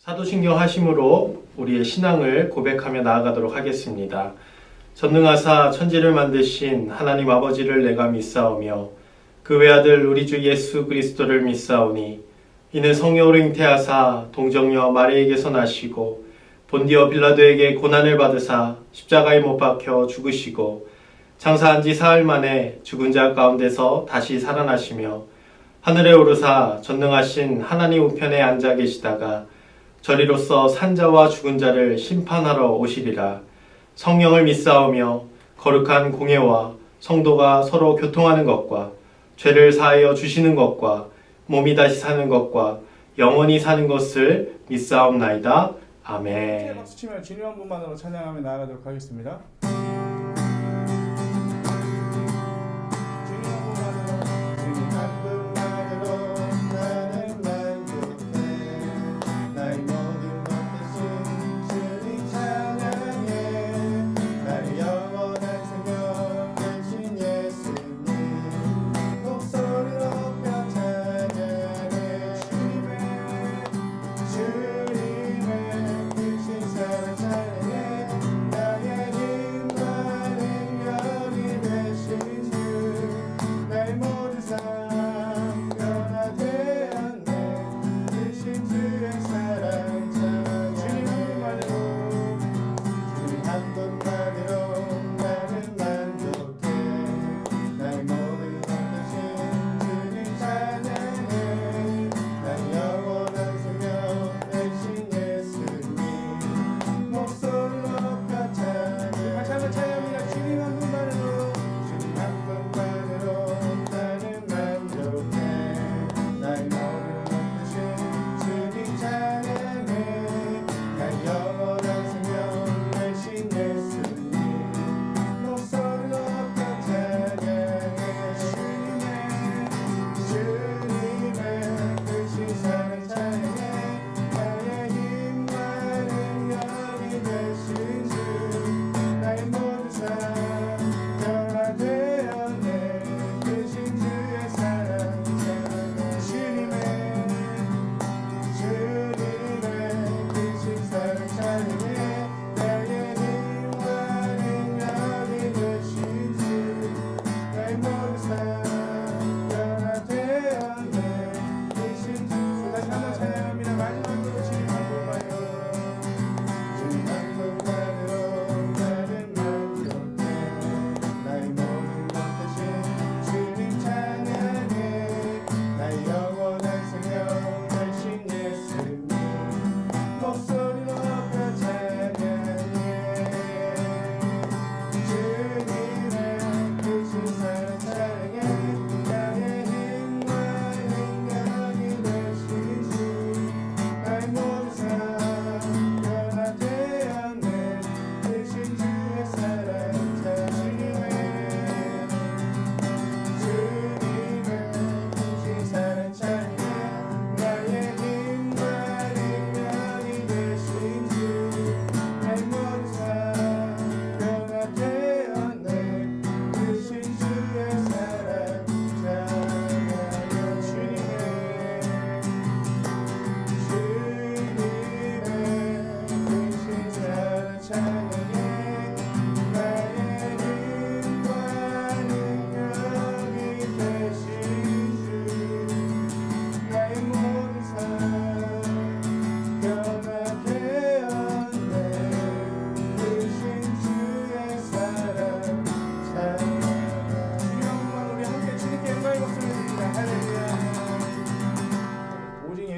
사도신경 하심으로 우리의 신앙을 고백하며 나아가도록 하겠습니다. 전능하사 천지를 만드신 하나님 아버지를 내가 믿사오며 그 외아들 우리 주 예수 그리스도를 믿사오니 이는 성령으로 잉태하사 동정녀 마리에게서 나시고 본디오 빌라도에게 고난을 받으사 십자가에 못 박혀 죽으시고 장사한 지 사흘 만에 죽은 자 가운데서 다시 살아나시며 하늘에 오르사 전능하신 하나님 우편에 앉아 계시다가 저리로서 산자와 죽은 자를 심판하러 오시리라. 성령을 믿사오며 거룩한 공예와 성도가 서로 교통하는 것과 죄를 사하여 주시는 것과 몸이 다시 사는 것과 영원히 사는 것을 믿사옵나이다. 아멘. 박수 치며 주님 한 분만으로 찬양하며 나아가도록 하겠습니다.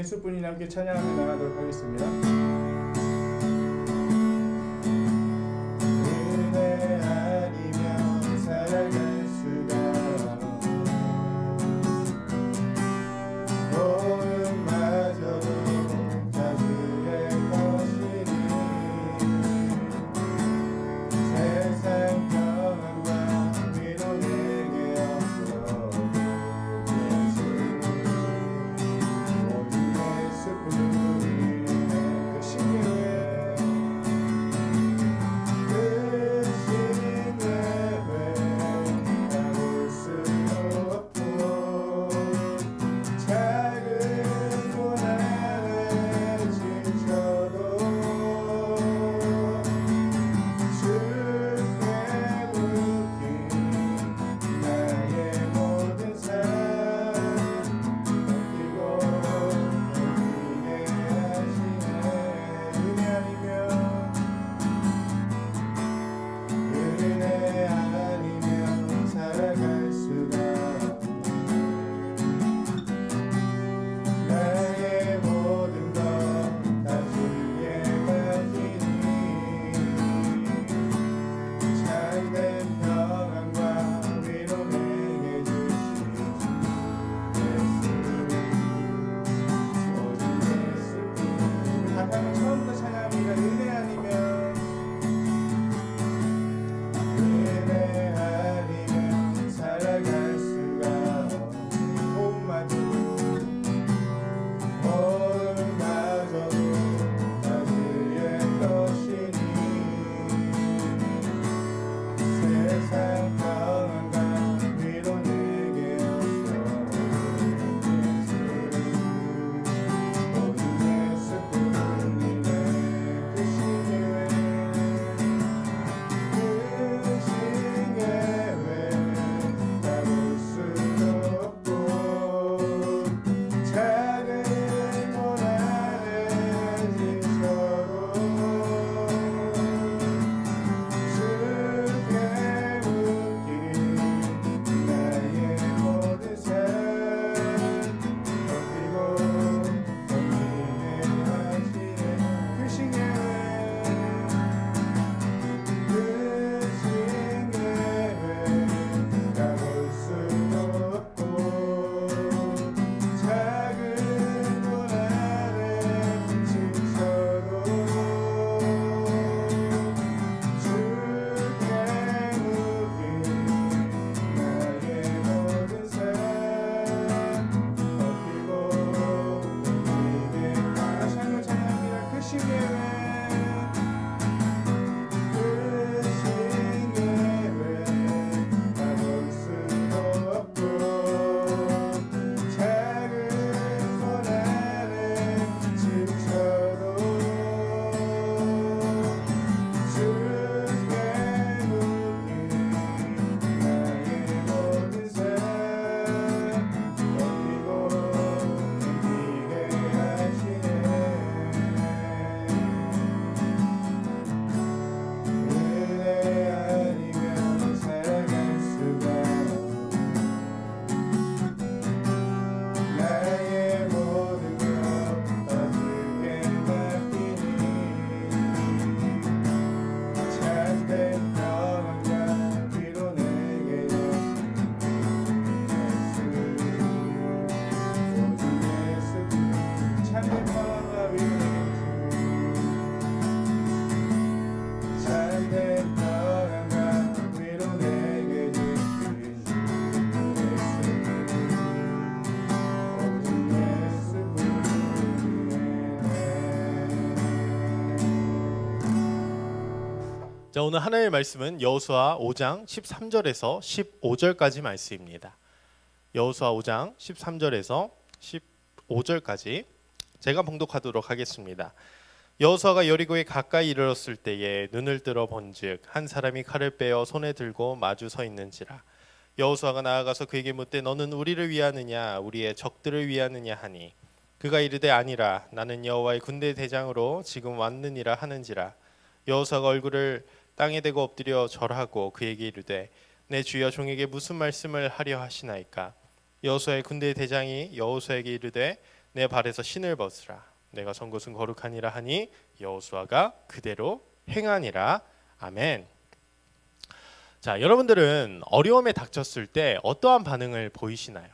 예수뿐이 함께 찬양하며 나가도록 하겠습니다. 은혜 아니면 살아갈 수가 보음마저도 자주의 것이니 세상 평안과 위로 내게 없어 예수님 자, 오늘 하나님의 말씀은 여호수아 5장 13절에서 15절까지 말씀입니다. 여호수아 5장 13절에서 15절까지 제가 봉독하도록 하겠습니다. 여호수아가 여리고에 가까이 이르렀을 때에 눈을 들어 본즉 한 사람이 칼을 빼어 손에 들고 마주 서 있는지라. 여호수아가 나아가서 그에게 묻되 너는 우리를 위하느냐 우리의 적들을 위하느냐 하니 그가 이르되 아니라 나는 여호와의 군대 대장으로 지금 왔느니라 하는지라. 여호수아가 얼굴을 땅에 대고 엎드려 절하고 그에게 이르되 내 주여 종에게 무슨 말씀을 하려 하시나이까. 여호수아의 군대 대장이 여호수아에게 이르되 내 발에서 신을 벗으라. 내가 선 곳은 거룩하니라 하니 여호수아가 그대로 행하니라. 아멘. 자, 여러분들은 어려움에 닥쳤을 때 어떠한 반응을 보이시나요?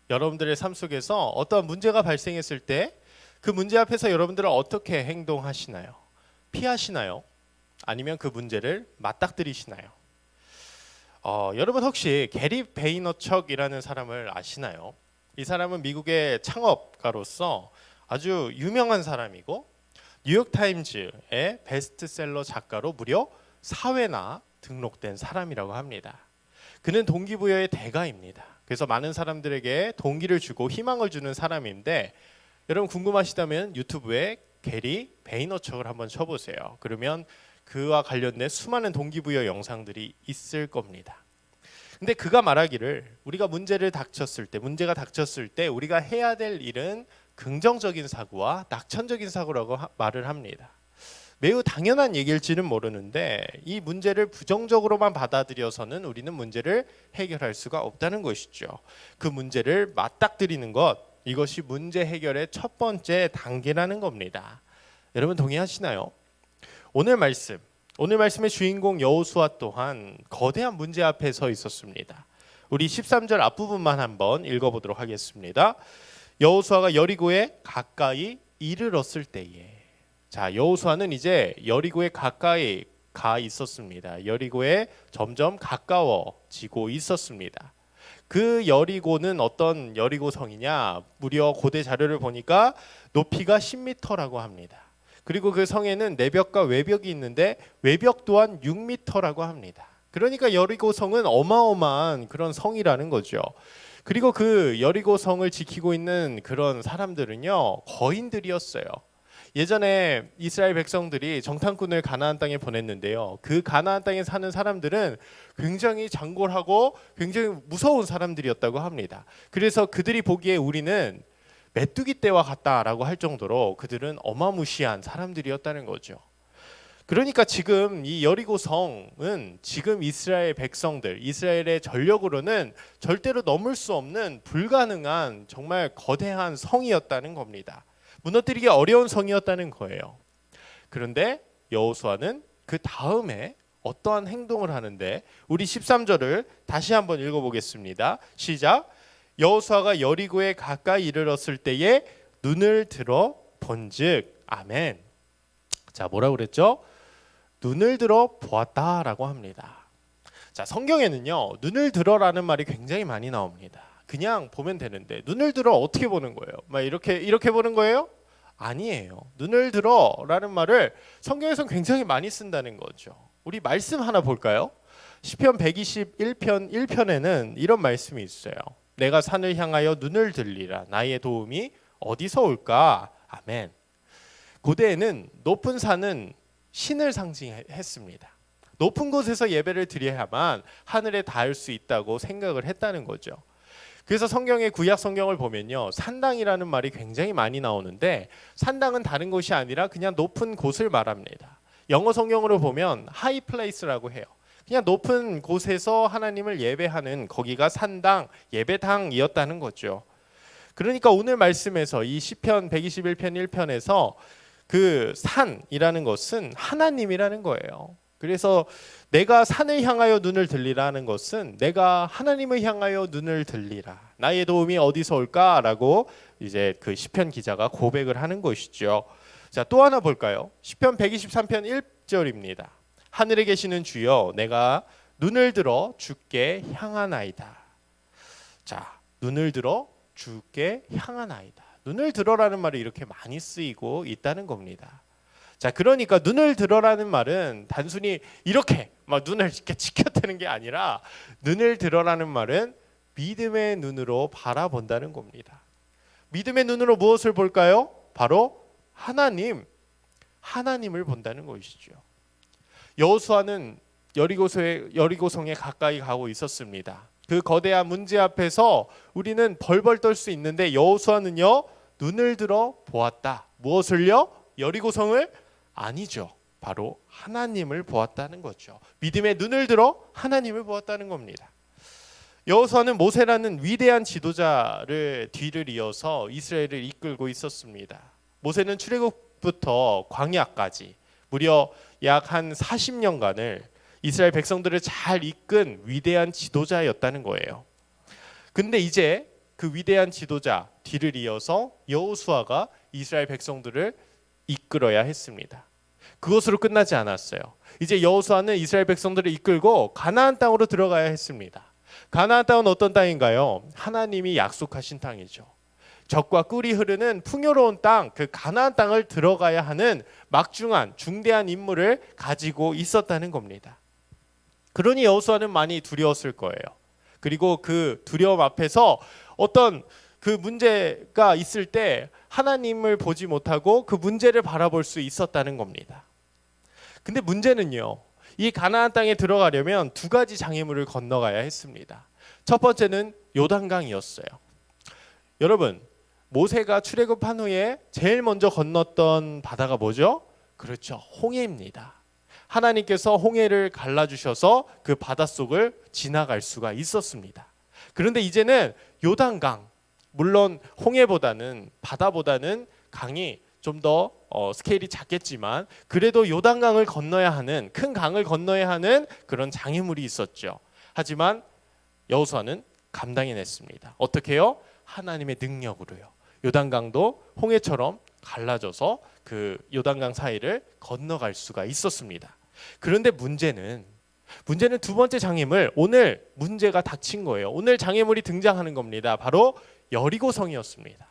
여러분들의 삶 속에서 어떠한 문제가 발생했을 때 그 문제 앞에서 여러분들은 어떻게 행동하시나요? 피하시나요? 아니면 그 문제를 맞닥뜨리시나요? 여러분 혹시 게리 베이너척이라는 사람을 아시나요? 이 사람은 미국의 창업가로서 아주 유명한 사람이고 뉴욕타임즈의 베스트셀러 작가로 무려 4회나 등록된 사람이라고 합니다. 그는 동기부여의 대가입니다. 그래서 많은 사람들에게 동기를 주고 희망을 주는 사람인데, 여러분 궁금하시다면 유튜브에 게리 베이너척을 한번 쳐보세요. 그러면 그와 관련된 수많은 동기부여 영상들이 있을 겁니다. 근데 그가 말하기를 우리가 문제가 닥쳤을 때 우리가 해야 될 일은 긍정적인 사고와 낙천적인 사고라고 말을 합니다. 매우 당연한 얘기일지는 모르는데 이 문제를 부정적으로만 받아들여서는 우리는 문제를 해결할 수가 없다는 것이죠. 그 문제를 맞닥뜨리는 것, 이것이 문제 해결의 첫 번째 단계라는 겁니다. 여러분 동의하시나요? 오늘 말씀의 주인공 여호수아 또한 거대한 문제 앞에 서 있었습니다. 우리 13절 앞부분만 한번 읽어보도록 하겠습니다. 여호수아가 여리고에 가까이 이르렀을 때에. 자, 여호수아는 이제 여리고에 가까이 가 있었습니다. 여리고에 점점 가까워지고 있었습니다. 그 여리고는 어떤 여리고성이냐? 무려 고대 자료를 보니까 높이가 10m라고 합니다. 그리고 그 성에는 내벽과 외벽이 있는데 외벽 또한 6m라고 합니다. 그러니까 여리고성은 어마어마한 그런 성이라는 거죠. 그리고 그 여리고성을 지키고 있는 그런 사람들은요, 거인들이었어요. 예전에 이스라엘 백성들이 정탐꾼을 가나안 땅에 보냈는데요. 그 가나안 땅에 사는 사람들은 굉장히 장골하고 굉장히 무서운 사람들이었다고 합니다. 그래서 그들이 보기에 우리는 메뚜기 떼와 같다라고 할 정도로 그들은 어마무시한 사람들이었다는 거죠. 그러니까 지금 이 여리고성은 지금 이스라엘 백성들, 이스라엘의 전력으로는 절대로 넘을 수 없는 불가능한 정말 거대한 성이었다는 겁니다. 무너뜨리기 어려운 성이었다는 거예요. 그런데 여호수아는 그 다음에 어떠한 행동을 하는데, 우리 13절을 다시 한번 읽어보겠습니다. 시작. 여호수아가 여리고에 가까이 이르렀을 때에 눈을 들어 본즉. 아멘. 자, 뭐라고 그랬죠? 눈을 들어 보았다라고 합니다. 자, 성경에는요, 눈을 들어라는 말이 굉장히 많이 나옵니다. 그냥 보면 되는데 눈을 들어 어떻게 보는 거예요? 막 이렇게 보는 거예요? 아니에요. 눈을 들어라는 말을 성경에서는 굉장히 많이 쓴다는 거죠. 우리 말씀 하나 볼까요? 시편 121편 1편에는 이런 말씀이 있어요. 내가 산을 향하여 눈을 들리라. 나의 도움이 어디서 올까? 아멘. 고대에는 높은 산은 신을 상징했습니다. 높은 곳에서 예배를 드려야만 하늘에 닿을 수 있다고 생각을 했다는 거죠. 그래서 성경의 구약 성경을 보면요, 산당이라는 말이 굉장히 많이 나오는데, 산당은 다른 곳이 아니라 그냥 높은 곳을 말합니다. 영어 성경으로 보면 high place라고 해요. 그냥 높은 곳에서 하나님을 예배하는, 거기가 산당, 예배당이었다는 거죠. 그러니까 오늘 말씀에서 이 시편 121편 1편에서 그 산이라는 것은 하나님이라는 거예요. 그래서 내가 산을 향하여 눈을 들리라는 것은 내가 하나님을 향하여 눈을 들리라. 나의 도움이 어디서 올까라고 이제 그 시편 기자가 고백을 하는 것이죠. 자, 또 하나 볼까요? 시편 123편 1절입니다. 하늘에 계시는 주여, 내가 눈을 들어 주께 향하나이다. 자, 눈을 들어 주께 향하나이다. 눈을 들어라는 말이 이렇게 많이 쓰이고 있다는 겁니다. 자, 그러니까 눈을 들어라는 말은 단순히 이렇게 막 눈을 이렇게 치켜뜨는 게 아니라 눈을 들어라는 말은 믿음의 눈으로 바라본다는 겁니다. 믿음의 눈으로 무엇을 볼까요? 바로 하나님을 본다는 것이죠. 여호수아는 여리고성에 가까이 가고 있었습니다. 그 거대한 문제 앞에서 우리는 벌벌 떨 수 있는데 여호수아는요 눈을 들어 보았다. 무엇을요? 여리고성을? 아니죠. 바로 하나님을 보았다는 거죠. 믿음의 눈을 들어 하나님을 보았다는 겁니다. 여호수아는 모세라는 위대한 지도자를 뒤를 이어서 이스라엘을 이끌고 있었습니다. 모세는 출애굽부터 광야까지 무려 약 한 40년간을 이스라엘 백성들을 잘 이끈 위대한 지도자였다는 거예요. 근데 이제 그 위대한 지도자 뒤를 이어서 여호수아가 이스라엘 백성들을 이끌어야 했습니다. 그것으로 끝나지 않았어요. 이제 여호수아는 이스라엘 백성들을 이끌고 가나안 땅으로 들어가야 했습니다. 가나안 땅은 어떤 땅인가요? 하나님이 약속하신 땅이죠. 젖과 꿀이 흐르는 풍요로운 땅, 그 가나안 땅을 들어가야 하는 막중한 중대한 임무를 가지고 있었다는 겁니다. 그러니 여호수아는 많이 두려웠을 거예요. 그리고 그 두려움 앞에서 어떤 그 문제가 있을 때 하나님을 보지 못하고 그 문제를 바라볼 수 있었다는 겁니다. 근데 문제는요, 이 가나안 땅에 들어가려면 두 가지 장애물을 건너가야 했습니다. 첫 번째는 요단강이었어요. 여러분, 모세가 출애굽한 후에 제일 먼저 건넜던 바다가 뭐죠? 그렇죠, 홍해입니다. 하나님께서 홍해를 갈라주셔서 그 바닷속을 지나갈 수가 있었습니다. 그런데 이제는 요단강, 물론 홍해보다는 바다보다는 강이 좀 더 스케일이 작겠지만 그래도 요단강을 건너야 하는, 큰 강을 건너야 하는 그런 장애물이 있었죠. 하지만 여호수아는 감당해냈습니다. 어떻게요? 하나님의 능력으로요. 요단강도 홍해처럼 갈라져서 그 요단강 사이를 건너갈 수가 있었습니다. 그런데 문제는 두 번째 장애물, 오늘 문제가 닥친 거예요. 오늘 장애물이 등장하는 겁니다. 바로 여리고성이었습니다.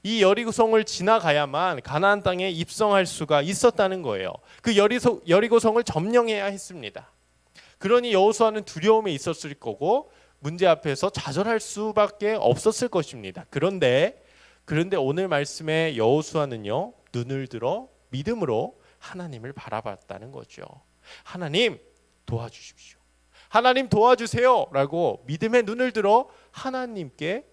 이 여리고성을 지나가야만 가나안 땅에 입성할 수가 있었다는 거예요. 그 여리고성을 점령해야 했습니다. 그러니 여호수아는 두려움에 있었을 거고 문제 앞에서 좌절할 수밖에 없었을 것입니다. 그런데 오늘 말씀의 여호수아는요, 눈을 들어 믿음으로 하나님을 바라봤다는 거죠. 하나님 도와주십시오. 하나님 도와주세요 라고 믿음의 눈을 들어 하나님께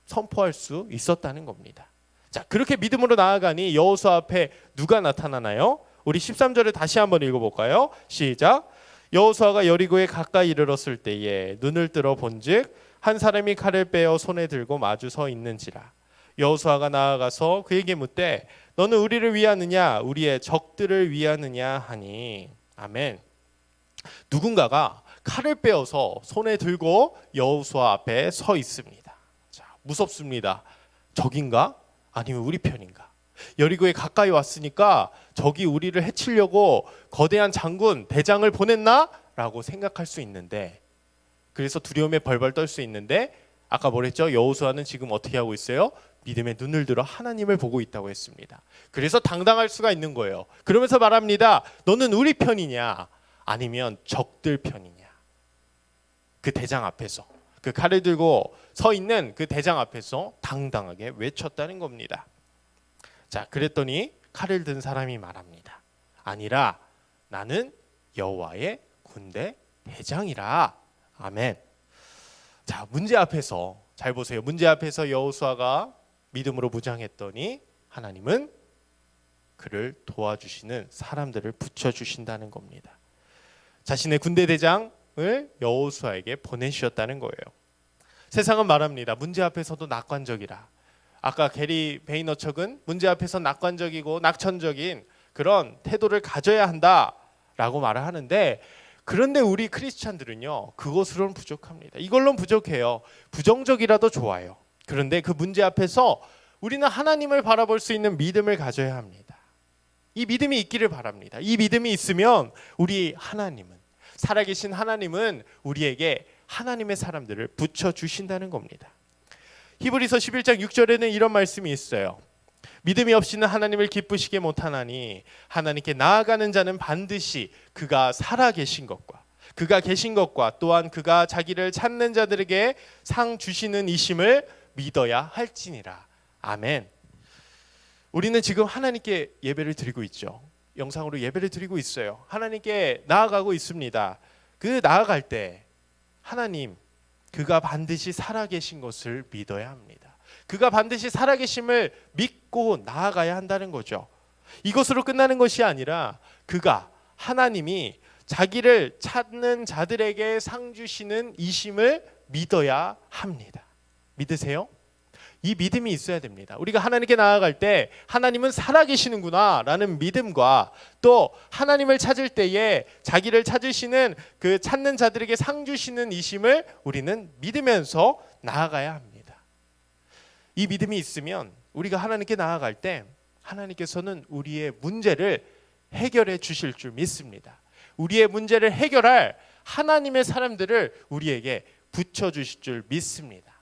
선포할 수 있었다는 겁니다. 자, 그렇게 믿음으로 나아가니 여호수아 앞에 누가 나타나나요? 우리 13절을 다시 한번 읽어볼까요? 시작. 여호수아가 여리고에 가까이 이르렀을 때에 눈을 들어 본즉 한 사람이 칼을 빼어 손에 들고 마주 서 있는지라. 여호수아가 나아가서 그에게 묻되 너는 우리를 위하느냐 우리의 적들을 위하느냐 하니. 아멘. 누군가가 칼을 빼어서 손에 들고 여호수아 앞에 서 있습니다. 자, 무섭습니다. 적인가? 아니면 우리 편인가? 여리고에 가까이 왔으니까 적이 우리를 해치려고 거대한 장군, 대장을 보냈나? 라고 생각할 수 있는데, 그래서 두려움에 벌벌 떨 수 있는데, 아까 뭐랬죠? 여호수아는 지금 어떻게 하고 있어요? 믿음의 눈을 들어 하나님을 보고 있다고 했습니다. 그래서 당당할 수가 있는 거예요. 그러면서 말합니다. 너는 우리 편이냐? 아니면 적들 편이냐? 그 대장 앞에서, 그 칼을 들고 서 있는 그 대장 앞에서 당당하게 외쳤다는 겁니다. 자, 그랬더니 칼을 든 사람이 말합니다. 아니라 나는 여호와의 군대 대장이라. 아멘. 자, 문제 앞에서 잘 보세요. 문제 앞에서 여호수아가 믿음으로 무장했더니 하나님은 그를 도와주시는 사람들을 붙여주신다는 겁니다. 자신의 군대 대장을 여호수아에게 보내주셨다는 거예요. 세상은 말합니다. 문제 앞에서도 낙관적이라. 아까 게리 베이너척은 문제 앞에서 낙관적이고 낙천적인 그런 태도를 가져야 한다라고 말을 하는데, 그런데 우리 크리스찬들은요, 그것으로는 부족합니다. 이걸로는 부족해요. 부정적이라도 좋아요. 그런데 그 문제 앞에서 우리는 하나님을 바라볼 수 있는 믿음을 가져야 합니다. 이 믿음이 있기를 바랍니다. 이 믿음이 있으면 우리 하나님은, 살아계신 하나님은 우리에게 하나님의 사람들을 붙여주신다는 겁니다. 히브리서 11장 6절에는 이런 말씀이 있어요. 믿음이 없이는 하나님을 기쁘시게 못하나니 하나님께 나아가는 자는 반드시 그가 살아 계신 것과 그가 계신 것과 또한 그가 자기를 찾는 자들에게 상 주시는 이심을 믿어야 할지니라. 아멘. 우리는 지금 하나님께 예배를 드리고 있죠. 영상으로 예배를 드리고 있어요. 하나님께 나아가고 있습니다. 그 나아갈 때 하나님 그가 반드시 살아계신 것을 믿어야 합니다. 그가 반드시 살아계심을 믿고 나아가야 한다는 거죠. 이것으로 끝나는 것이 아니라 그가 하나님이 자기를 찾는 자들에게 상 주시는 이심을 믿어야 합니다. 믿으세요? 이 믿음이 있어야 됩니다. 우리가 하나님께 나아갈 때 하나님은 살아계시는구나 라는 믿음과 또 하나님을 찾을 때에 자기를 찾으시는 그 찾는 자들에게 상 주시는 이심을 우리는 믿으면서 나아가야 합니다. 이 믿음이 있으면 우리가 하나님께 나아갈 때 하나님께서는 우리의 문제를 해결해 주실 줄 믿습니다. 우리의 문제를 해결할 하나님의 사람들을 우리에게 붙여주실 줄 믿습니다.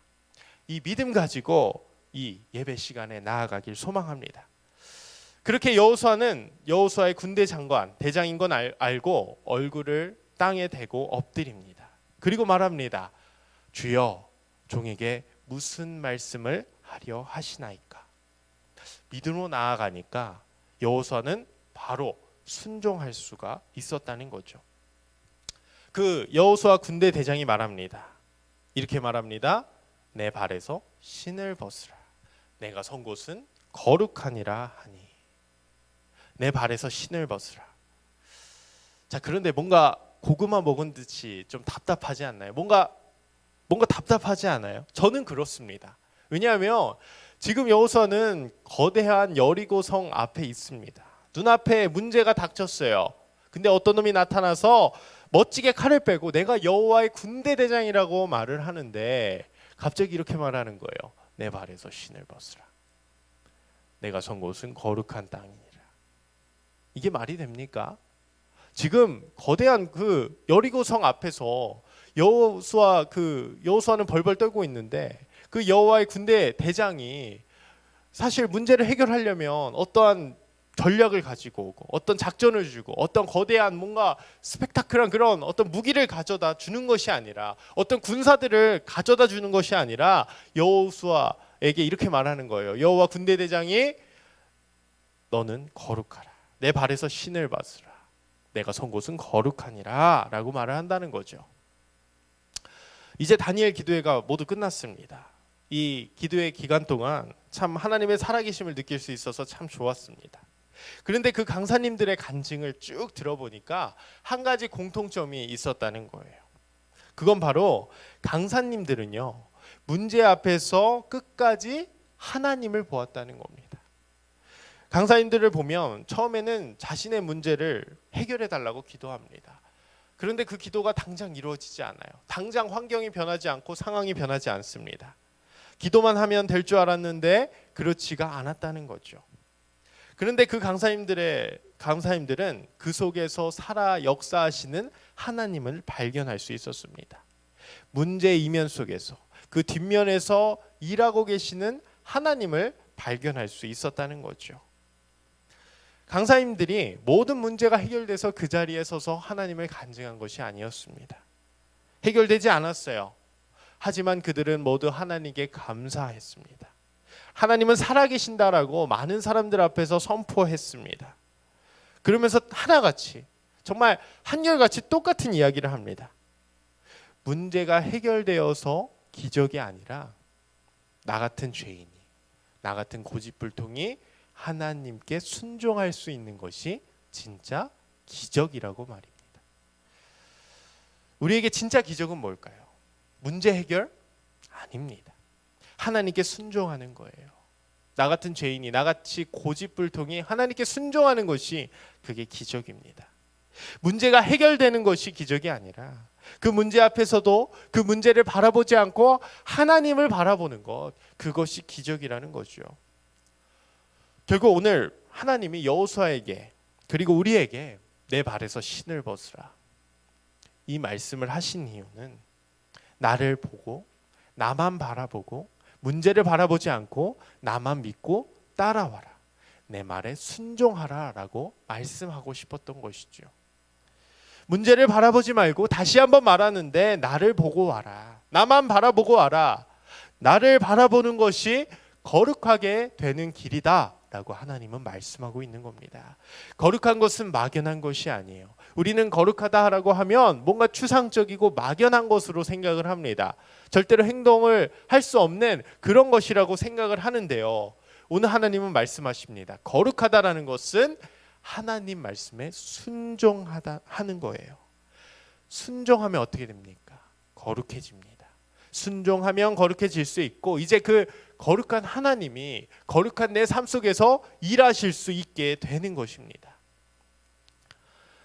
이 믿음 가지고 이 예배 시간에 나아가길 소망합니다. 그렇게 여호수아는 여호수아의 군대 장관 대장인 건 알고 얼굴을 땅에 대고 엎드립니다. 그리고 말합니다. 주여 종에게 무슨 말씀을 하려 하시나이까. 믿음으로 나아가니까 여호수아는 바로 순종할 수가 있었다는 거죠. 그 여호수아 군대 대장이 말합니다. 이렇게 말합니다. 내 발에서 신을 벗으라. 내가 선 곳은 거룩하니라 하니. 내 발에서 신을 벗으라. 자, 그런데 뭔가 고구마 먹은 듯이 좀 답답하지 않나요? 뭔가 답답하지 않아요? 저는 그렇습니다. 왜냐하면 지금 여호수아는 거대한 여리고성 앞에 있습니다. 눈앞에 문제가 닥쳤어요. 근데 어떤 놈이 나타나서 멋지게 칼을 빼고 내가 여호와의 군대 대장이라고 말을 하는데 갑자기 이렇게 말하는 거예요. 내 발에서 신을 벗으라. 내가 선 곳은 거룩한 땅이니라. 이게 말이 됩니까? 지금 거대한 그 여리고성 앞에서 여호수아는 벌벌 떨고 있는데 그 여호와의 군대 대장이 사실 문제를 해결하려면 어떠한 전략을 가지고 오고 어떤 작전을 주고 어떤 거대한 뭔가 스펙타클한 그런 어떤 무기를 가져다 주는 것이 아니라 어떤 군사들을 가져다 주는 것이 아니라 여호수아에게 이렇게 말하는 거예요. 여호와 군대 대장이 너는 거룩하라. 내 발에서 신을 벗으라. 내가 선 곳은 거룩하니라 라고 말을 한다는 거죠. 이제 다니엘 기도회가 모두 끝났습니다. 이 기도회 기간 동안 참 하나님의 살아계심을 느낄 수 있어서 참 좋았습니다. 그런데 그 강사님들의 간증을 쭉 들어보니까 한 가지 공통점이 있었다는 거예요. 그건 바로 강사님들은요, 문제 앞에서 끝까지 하나님을 보았다는 겁니다. 강사님들을 보면 처음에는 자신의 문제를 해결해 달라고 기도합니다. 그런데 그 기도가 당장 이루어지지 않아요. 당장 환경이 변하지 않고 상황이 변하지 않습니다. 기도만 하면 될 줄 알았는데 그렇지가 않았다는 거죠. 그런데 그 강사님들은 그 속에서 살아 역사하시는 하나님을 발견할 수 있었습니다. 문제 이면 속에서 그 뒷면에서 일하고 계시는 하나님을 발견할 수 있었다는 거죠. 강사님들이 모든 문제가 해결돼서 그 자리에 서서 하나님을 간증한 것이 아니었습니다. 해결되지 않았어요. 하지만 그들은 모두 하나님께 감사했습니다. 하나님은 살아계신다라고 많은 사람들 앞에서 선포했습니다. 그러면서 하나같이 정말 한결같이 똑같은 이야기를 합니다. 문제가 해결되어서 기적이 아니라 나 같은 죄인이, 나 같은 고집불통이 하나님께 순종할 수 있는 것이 진짜 기적이라고 말입니다. 우리에게 진짜 기적은 뭘까요? 문제 해결? 아닙니다. 하나님께 순종하는 거예요. 나 같은 죄인이, 나같이 고집불통이 하나님께 순종하는 것이 그게 기적입니다. 문제가 해결되는 것이 기적이 아니라 그 문제 앞에서도 그 문제를 바라보지 않고 하나님을 바라보는 것, 그것이 기적이라는 거죠. 결국 오늘 하나님이 여호수아에게 그리고 우리에게 내 발에서 신을 벗으라, 이 말씀을 하신 이유는 나를 보고 나만 바라보고 문제를 바라보지 않고 나만 믿고 따라와라, 내 말에 순종하라라고 말씀하고 싶었던 것이죠. 문제를 바라보지 말고 다시 한번 말하는데 나를 보고 와라. 나만 바라보고 와라. 나를 바라보는 것이 거룩하게 되는 길이다 라고 하나님은 말씀하고 있는 겁니다. 거룩한 것은 막연한 것이 아니에요. 우리는 거룩하다라고 하면 뭔가 추상적이고 막연한 것으로 생각을 합니다. 절대로 행동을 할 수 없는 그런 것이라고 생각을 하는데요. 오늘 하나님은 말씀하십니다. 거룩하다라는 것은 하나님 말씀에 순종하다 하는 거예요. 순종하면 어떻게 됩니까? 거룩해집니다. 순종하면 거룩해질 수 있고 이제 그 거룩한 하나님이 거룩한 내 삶 속에서 일하실 수 있게 되는 것입니다.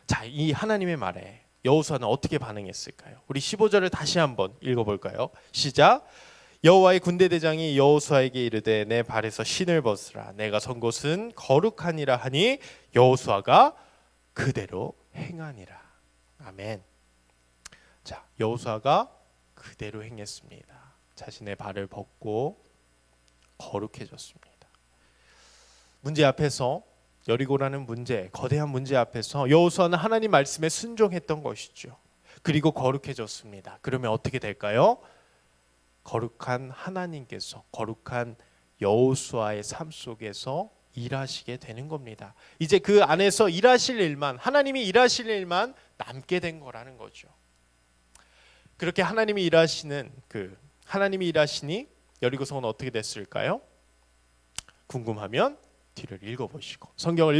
자, 이 하나님의 말에 여호수아는 어떻게 반응했을까요? 우리 15절을 다시 한번 읽어볼까요? 시작. 여호와의 군대 대장이 여호수아에게 이르되 내 발에서 신을 벗으라. 내가 선 곳은 거룩하니라 하니 여호수아가 그대로 행하니라. 아멘. 자, 여호수아가 그대로 행했습니다. 자신의 발을 벗고 거룩해졌습니다. 문제 앞에서 여리고라는 문제, 거대한 문제 앞에서 여호수아는 하나님 말씀에 순종했던 것이죠. 그리고 거룩해졌습니다. 그러면 어떻게 될까요? 거룩한 하나님께서 거룩한 여호수아의 삶 속에서 일하시게 되는 겁니다. 이제 그 안에서 일하실 일만, 하나님이 일하실 일만 남게 된 거라는 거죠. 그렇게 하나님이 일하시니 여리고성은 어떻게 됐을까요? 궁금하면 뒤를 읽어보시고 성경을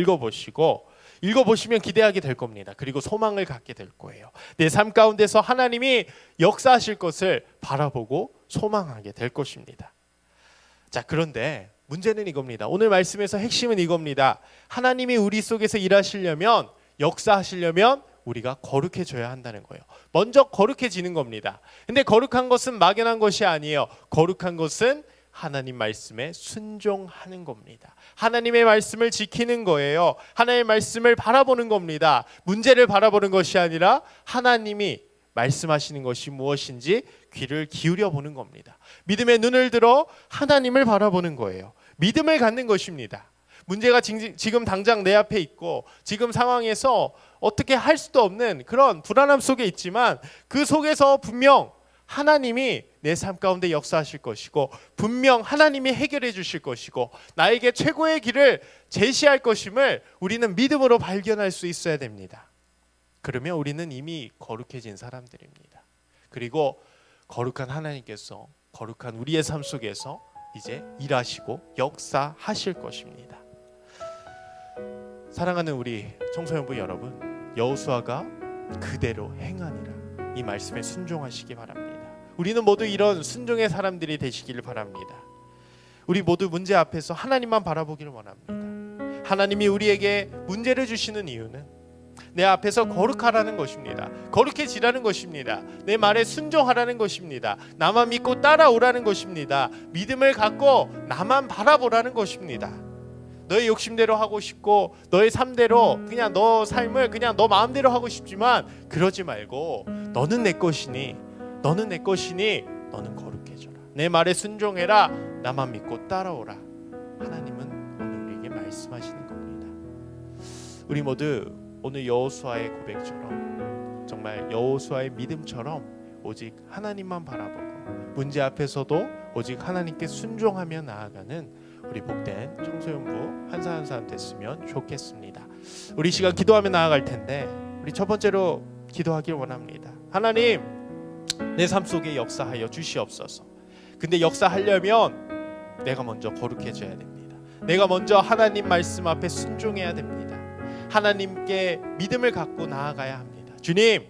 읽어보시면 기대하게 될 겁니다. 그리고 소망을 갖게 될 거예요. 내 삶 가운데서 하나님이 역사하실 것을 바라보고 소망하게 될 것입니다. 자, 그런데 문제는 이겁니다. 오늘 말씀에서 핵심은 이겁니다. 하나님이 우리 속에서 일하시려면, 역사하시려면 우리가 거룩해져야 한다는 거예요. 먼저 거룩해지는 겁니다. 근데 거룩한 것은 막연한 것이 아니에요. 거룩한 것은 하나님 말씀에 순종하는 겁니다. 하나님의 말씀을 지키는 거예요. 하나님의 말씀을 바라보는 겁니다. 문제를 바라보는 것이 아니라 하나님이 말씀하시는 것이 무엇인지 귀를 기울여 보는 겁니다. 믿음의 눈을 들어 하나님을 바라보는 거예요. 믿음을 갖는 것입니다. 문제가 지금 당장 내 앞에 있고 지금 상황에서 어떻게 할 수도 없는 그런 불안함 속에 있지만 그 속에서 분명 하나님이 내 삶 가운데 역사하실 것이고 분명 하나님이 해결해 주실 것이고 나에게 최고의 길을 제시할 것임을 우리는 믿음으로 발견할 수 있어야 됩니다. 그러면 우리는 이미 거룩해진 사람들입니다. 그리고 거룩한 하나님께서 거룩한 우리의 삶 속에서 이제 일하시고 역사하실 것입니다. 사랑하는 우리 청소년부 여러분, 여호수아가 그대로 행하니라 이 말씀에 순종하시기 바랍니다. 우리는 모두 이런 순종의 사람들이 되시기를 바랍니다. 우리 모두 문제 앞에서 하나님만 바라보기를 원합니다. 하나님이 우리에게 문제를 주시는 이유는 내 앞에서 거룩하라는 것입니다. 거룩해지라는 것입니다. 내 말에 순종하라는 것입니다. 나만 믿고 따라오라는 것입니다. 믿음을 갖고 나만 바라보라는 것입니다. 너의 욕심대로 하고 싶고 너의 삶대로 그냥 너 삶을 그냥 너 마음대로 하고 싶지만 그러지 말고 너는 내 것이니 너는 거룩해져라. 내 말에 순종해라. 나만 믿고 따라오라. 하나님은 오늘 우리에게 말씀하시는 겁니다. 우리 모두 오늘 여호수아의 고백처럼 정말 여호수아의 믿음처럼 오직 하나님만 바라보고 문제 앞에서도 오직 하나님께 순종하며 나아가는 우리 복된 청소년부 한 사람 한 사람 됐으면 좋겠습니다. 우리 시간 기도하며 나아갈 텐데 우리 첫 번째로 기도하길 원합니다. 하나님, 내 삶 속에 역사하여 주시옵소서. 근데 역사하려면 내가 먼저 거룩해져야 됩니다. 내가 먼저 하나님 말씀 앞에 순종해야 됩니다. 하나님께 믿음을 갖고 나아가야 합니다. 주님,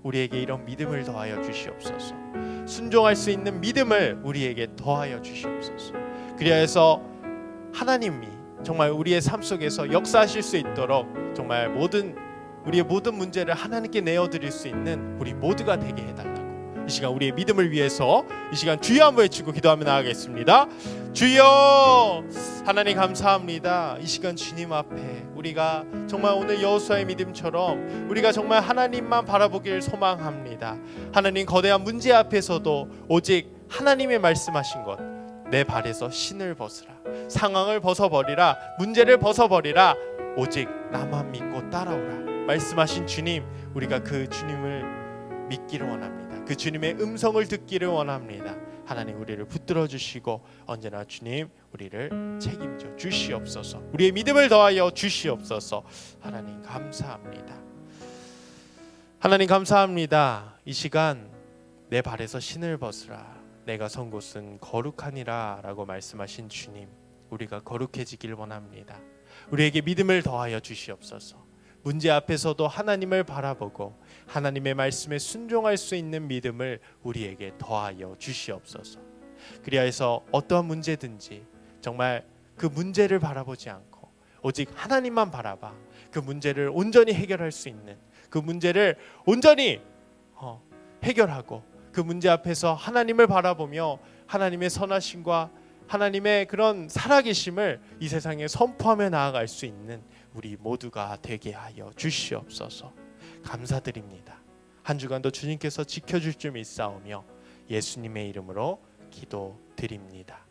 우리에게 이런 믿음을 더하여 주시옵소서. 순종할 수 있는 믿음을 우리에게 더하여 주시옵소서. 그리하여서 하나님이 정말 우리의 삶 속에서 역사하실 수 있도록 정말 우리의 모든 문제를 하나님께 내어드릴 수 있는 우리 모두가 되게 해달라고 이 시간 우리의 믿음을 위해서 이 시간 주여 한번 외치고 기도하며 나아가겠습니다. 주여, 하나님 감사합니다. 이 시간 주님 앞에 우리가 정말 오늘 여호수아의 믿음처럼 우리가 정말 하나님만 바라보길 소망합니다. 하나님, 거대한 문제 앞에서도 오직 하나님의 말씀하신 것 내 발에서 신을 벗으라. 상황을 벗어버리라. 문제를 벗어버리라. 오직 나만 믿고 따라오라. 말씀하신 주님, 우리가 그 주님을 믿기를 원합니다. 그 주님의 음성을 듣기를 원합니다. 하나님 우리를 붙들어 주시고 언제나 주님 우리를 책임져 주시옵소서. 우리의 믿음을 더하여 주시옵소서. 하나님 감사합니다. 하나님 감사합니다. 이 시간 내 발에서 신을 벗으라. 내가 선 곳은 거룩하니라 라고 말씀하신 주님, 우리가 거룩해지길 원합니다. 우리에게 믿음을 더하여 주시옵소서. 문제 앞에서도 하나님을 바라보고 하나님의 말씀에 순종할 수 있는 믿음을 우리에게 더하여 주시옵소서. 그리하여서 어떠한 문제든지 정말 그 문제를 바라보지 않고 오직 하나님만 바라봐 그 문제를 온전히 해결할 수 있는, 그 문제를 온전히 해결하고 그 문제 앞에서 하나님을 바라보며 하나님의 선하심과 하나님의 그런 살아계심을 이 세상에 선포하며 나아갈 수 있는 우리 모두가 되게 하여 주시옵소서. 감사드립니다. 한 주간도 주님께서 지켜줄 줄 믿사오며 예수님의 이름으로 기도드립니다.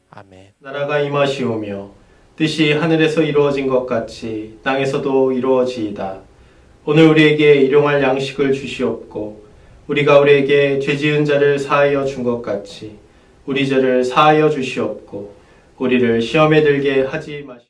아멘. 나라가 임하시오며 뜻이 하늘에서 이루어진 것 같이 땅에서도 이루어지이다. 오늘 우리에게 일용할 양식을 주시옵고 우리가 우리에게 죄 지은 자를 사하여 준 것 같이 우리 죄를 사하여 주시옵고 우리를 시험에 들게 하지 마시옵소서.